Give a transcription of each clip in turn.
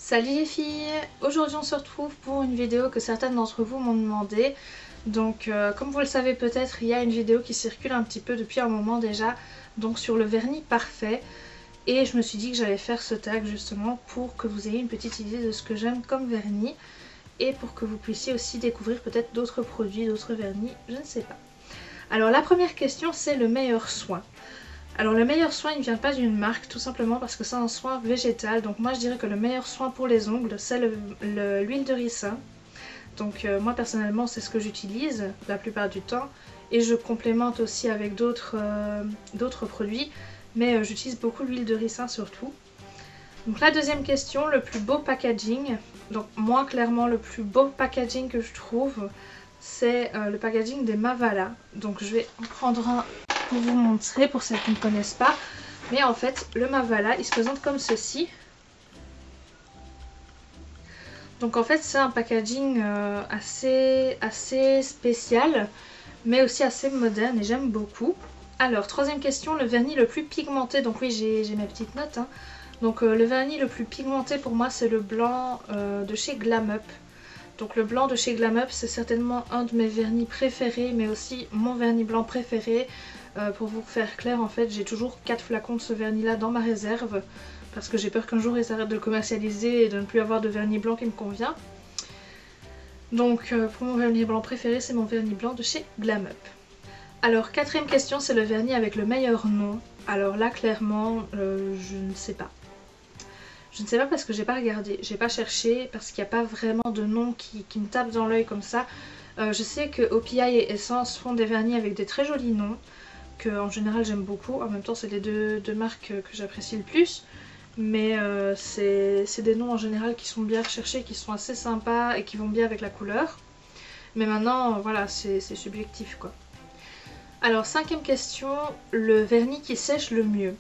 Salut les filles! Aujourd'hui on se retrouve pour une vidéo que certaines d'entre vous m'ont demandé. Donc comme vous le savez peut-être, il y a une vidéo qui circule un petit peu depuis un moment déjà, donc sur le vernis parfait. Et je me suis dit que j'allais faire ce tag justement pour que vous ayez une petite idée de ce que j'aime comme vernis. Et pour que vous puissiez aussi découvrir peut-être d'autres produits, d'autres vernis, je ne sais pas. Alors la première question, c'est le meilleur soin. Alors le meilleur soin il ne vient pas d'une marque tout simplement parce que c'est un soin végétal. Donc moi je dirais que le meilleur soin pour les ongles c'est l'huile de ricin. Donc moi personnellement c'est ce que j'utilise la plupart du temps. Et je complémente aussi avec d'autres produits. Mais j'utilise beaucoup l'huile de ricin surtout. Donc la deuxième question, le plus beau packaging. Donc moi clairement le plus beau packaging que je trouve c'est le packaging des Mavala. Donc je vais en prendre un pour vous montrer pour celles qui ne connaissent pas. Mais en fait le Mavala il se présente comme ceci. Donc en fait c'est un packaging assez spécial mais aussi assez moderne et j'aime beaucoup. Alors troisième question, le vernis le plus pigmenté. Donc oui j'ai mes petites notes hein. Donc le vernis le plus pigmenté pour moi c'est le blanc de chez Glam Up. Donc le blanc de chez Glam Up c'est certainement un de mes vernis préférés mais aussi mon vernis blanc préféré. Pour vous faire clair en fait j'ai toujours 4 flacons de ce vernis là dans ma réserve. Parce que j'ai peur qu'un jour ils arrêtent de le commercialiser et de ne plus avoir de vernis blanc qui me convient. Donc pour mon vernis blanc préféré c'est mon vernis blanc de chez Glam Up. Alors quatrième question, c'est le vernis avec le meilleur nom. Alors là clairement je ne sais pas. Je ne sais pas parce que j'ai pas regardé, j'ai pas cherché parce qu'il n'y a pas vraiment de nom qui me tape dans l'œil comme ça. Je sais que OPI et Essence font des vernis avec des très jolis noms que en général j'aime beaucoup. En même temps c'est les deux marques que j'apprécie le plus. Mais c'est des noms en général qui sont bien recherchés, qui sont assez sympas et qui vont bien avec la couleur. Mais maintenant voilà c'est subjectif quoi. Alors cinquième question, le vernis qui sèche le mieux.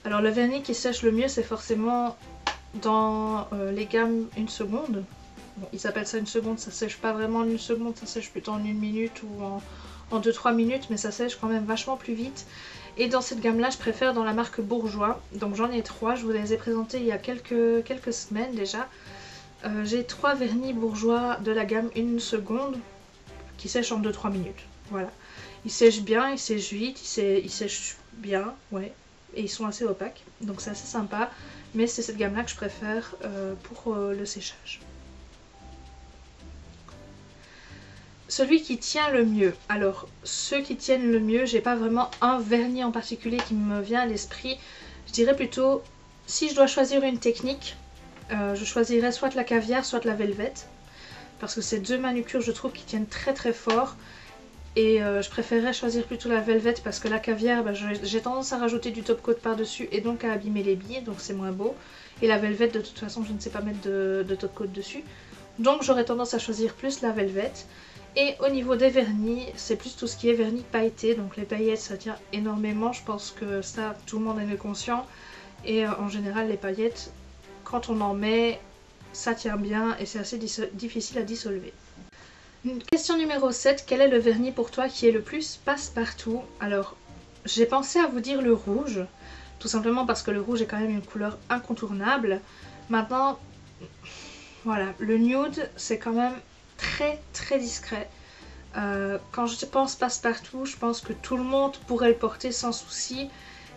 Alors le vernis qui sèche le mieux c'est forcément dans les gammes 1 seconde. Bon, ils appellent ça 1 seconde, ça sèche pas vraiment en 1 seconde, ça sèche plutôt en 1 minute ou en 2-3 minutes, mais ça sèche quand même vachement plus vite. Et dans cette gamme là je préfère dans la marque Bourjois, donc j'en ai 3, je vous les ai présentés il y a quelques semaines déjà. J'ai 3 vernis Bourjois de la gamme 1 seconde qui sèchent en 2-3 minutes, voilà. Ils sèchent bien, ils sèchent vite, ils sèchent bien, ouais, et ils sont assez opaques, donc c'est assez sympa. Mais c'est cette gamme là que je préfère pour le séchage. Celui qui tient le mieux. Alors ceux qui tiennent le mieux, j'ai pas vraiment un vernis en particulier qui me vient à l'esprit. Je dirais plutôt, si je dois choisir une technique, je choisirais soit la caviar, soit la velvet. Parce que ces deux manucures je trouve qui tiennent très fort. Et je préférerais choisir plutôt la velvet parce que la caviar, bah, j'ai tendance à rajouter du top coat par dessus et donc à abîmer les billes, donc c'est moins beau. Et la velvet de toute façon je ne sais pas mettre de top coat dessus. Donc j'aurais tendance à choisir plus la velvet. Et au niveau des vernis, c'est plus tout ce qui est vernis pailleté, donc les paillettes ça tient énormément, je pense que ça tout le monde en est conscient. Et en général les paillettes, quand on en met, ça tient bien et c'est assez difficile à dissolver. Question numéro 7, quel est le vernis pour toi qui est le plus passe-partout? Alors, j'ai pensé à vous dire le rouge, tout simplement parce que le rouge est quand même une couleur incontournable. Maintenant, voilà, le nude c'est quand même très discret. Quand je pense passe-partout, je pense que tout le monde pourrait le porter sans souci.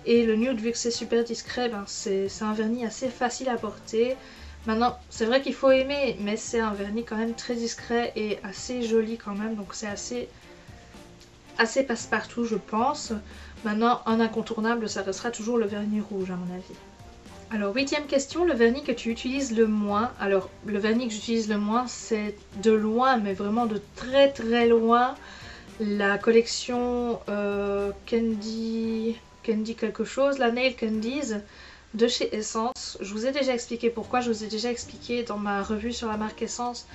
Et le nude, vu que c'est super discret, ben c'est un vernis assez facile à porter. Maintenant, c'est vrai qu'il faut aimer, mais c'est un vernis quand même très discret et assez joli quand même, donc c'est assez passe-partout je pense. Maintenant, un incontournable, ça restera toujours le vernis rouge à mon avis. Alors, 8ème question, le vernis que tu utilises le moins. Alors, le vernis que j'utilise le moins, c'est de loin, mais vraiment de très loin, la collection Candy quelque chose, la Nail Candies de chez Essence. Je vous ai déjà expliqué pourquoi, je vous ai déjà expliqué dans ma revue sur la marque Essence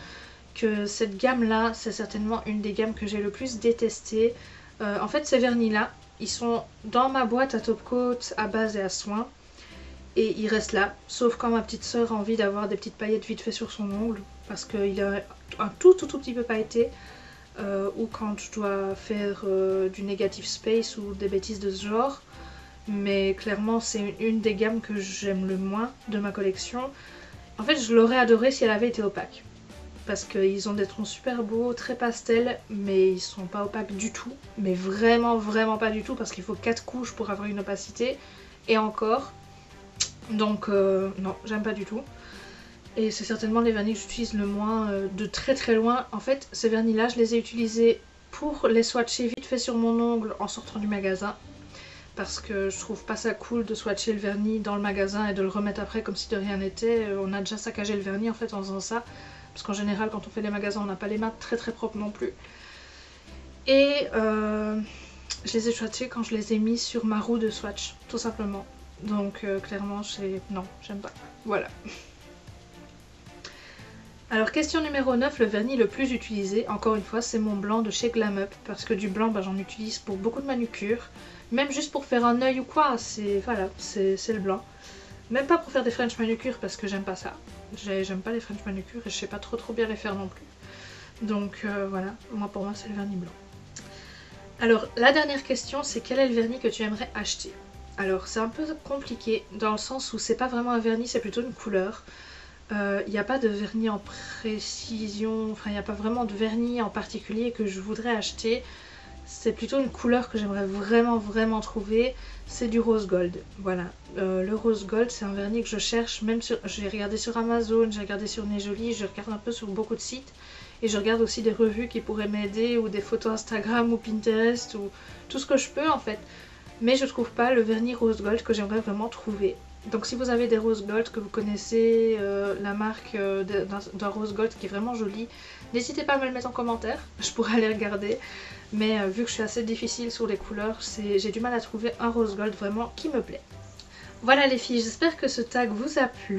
que cette gamme là c'est certainement une des gammes que j'ai le plus détestée. En fait ces vernis là ils sont dans ma boîte à top coat, à base et à soin et ils restent là, sauf quand ma petite soeur a envie d'avoir des petites paillettes vite fait sur son ongle parce qu'il est un tout petit peu pailleté, ou quand je dois faire du negative space ou des bêtises de ce genre. Mais clairement c'est une des gammes que j'aime le moins de ma collection. En fait, je l'aurais adoré si elle avait été opaque. Parce qu'ils ont des tons super beaux, très pastel, mais ils sont pas opaques du tout. Mais vraiment, vraiment pas du tout, parce qu'il faut 4 couches pour avoir une opacité. Et encore. Donc non, j'aime pas du tout. Et c'est certainement les vernis que j'utilise le moins de très très loin. En fait, ces vernis-là, je les ai utilisés pour les swatcher vite fait sur mon ongle en sortant du magasin. Parce que je trouve pas ça cool de swatcher le vernis dans le magasin et de le remettre après comme si de rien n'était. On a déjà saccagé le vernis en fait en faisant ça. Parce qu'en général, quand on fait les magasins, on n'a pas les mains très très propres non plus. Et je les ai swatchés quand je les ai mis sur ma roue de swatch, tout simplement. Donc clairement, non, j'aime pas. Voilà. Alors question numéro 9, le vernis le plus utilisé, encore une fois, c'est mon blanc de chez Glam Up. Parce que du blanc, j'en utilise pour beaucoup de manucures. Même juste pour faire un œil ou quoi, voilà, c'est le blanc. Même pas pour faire des French manucures parce que j'aime pas ça. J'aime pas les French manucures et je sais pas trop bien les faire non plus. Donc voilà, pour moi c'est le vernis blanc. Alors la dernière question, c'est quel est le vernis que tu aimerais acheter? Alors c'est un peu compliqué dans le sens où c'est pas vraiment un vernis, c'est plutôt une couleur. Il n'y a pas de vernis en précision, enfin il n'y a pas vraiment de vernis en particulier que je voudrais acheter. C'est plutôt une couleur que j'aimerais vraiment trouver, c'est du rose gold. Voilà, le rose gold c'est un vernis que je cherche, j'ai regardé sur Amazon, j'ai regardé sur Nez Jolie, je regarde un peu sur beaucoup de sites. Et je regarde aussi des revues qui pourraient m'aider, ou des photos Instagram ou Pinterest, ou tout ce que je peux en fait. Mais je trouve pas le vernis rose gold que j'aimerais vraiment trouver. Donc si vous avez des rose gold, que vous connaissez la marque d'un rose gold qui est vraiment joli, n'hésitez pas à me le mettre en commentaire, je pourrais aller regarder. Mais vu que je suis assez difficile sur les couleurs, j'ai du mal à trouver un rose gold vraiment qui me plaît. Voilà les filles, j'espère que ce tag vous a plu.